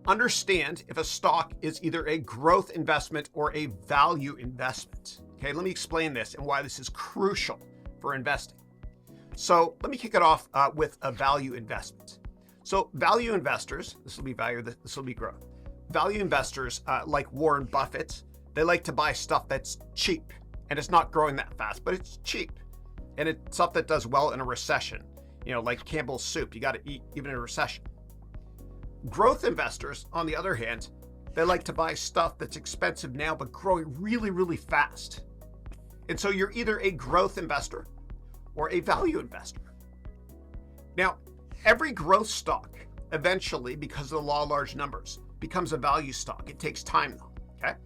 understand if a stock is either a growth investment or a value investment. Okay, let me explain this and why this is crucial for investing. So let me kick it off with a value investment. So value investors, this will be value, this will be growth. Value investors like Warren Buffett, they like to buy stuff that's cheap and it's not growing that fast, but it's cheap. And it's stuff that does well in a recession, like Campbell's soup, you got to eat even in a recession. Growth investors, on the other hand, they like to buy stuff that's expensive now, but growing really, really fast. And so you're either a growth investor or a value investor. Now, every growth stock eventually, because of the law of large numbers, becomes a value stock. It takes time though, okay?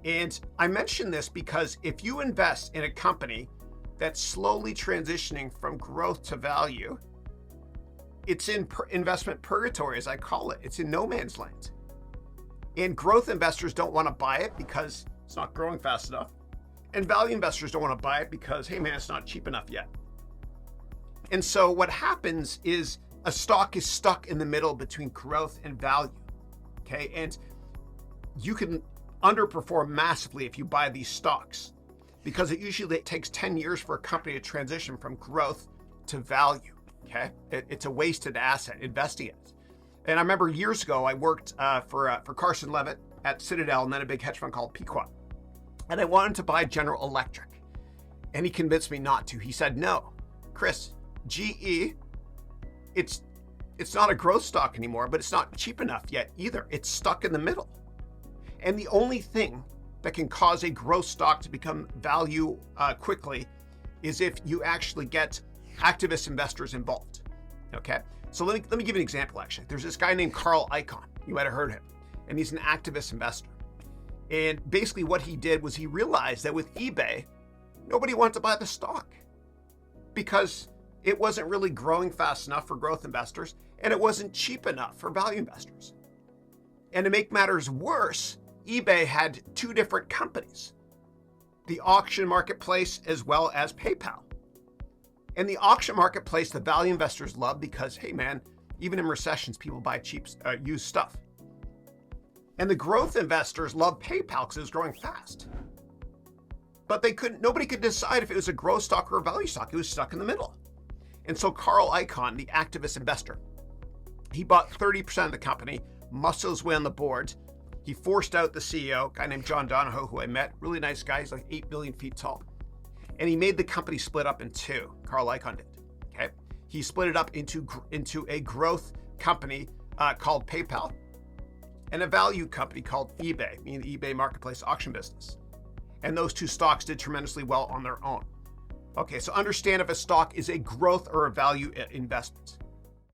And I mention this because if you invest in a company that's slowly transitioning from growth to value, it's in investment purgatory, as I call it. It's in no man's land. And growth investors don't want to buy it because it's not growing fast enough. And value investors don't want to buy it because, hey man, it's not cheap enough yet. And so what happens is a stock is stuck in the middle between growth and value, okay? And you can underperform massively if you buy these stocks because it usually takes 10 years for a company to transition from growth to value, okay? It's a wasted asset, investing in it. And I remember years ago, I worked for Carson Levitt at Citadel and then a big hedge fund called Pequot. And I wanted to buy General Electric. And he convinced me not to. He said, no, Chris, GE, it's not a growth stock anymore, but it's not cheap enough yet either. It's stuck in the middle. And the only thing that can cause a growth stock to become value quickly is if you actually get activist investors involved, okay? So let me give you an example, actually. There's this guy named Carl Icahn. You might have heard him. And he's an activist investor. And basically what he did was he realized that with eBay, nobody wanted to buy the stock because it wasn't really growing fast enough for growth investors and it wasn't cheap enough for value investors. And to make matters worse, eBay had two different companies, the auction marketplace as well as PayPal. And the auction marketplace, the value investors love because, hey man, even in recessions, people buy cheap used stuff. And the growth investors love PayPal because it was growing fast. But nobody could decide if it was a growth stock or a value stock. It was stuck in the middle. And so Carl Icahn, the activist investor, he bought 30% of the company, muscled his way on the board. He forced out the CEO, a guy named John Donahoe, who I met, really nice guy. He's like 8 billion feet tall. And he made the company split up in two. Carl Icahn did, okay? He split it up into a growth company called PayPal and a value company called eBay, meaning the eBay marketplace auction business. And those two stocks did tremendously well on their own. Okay, so understand if a stock is a growth or a value investment.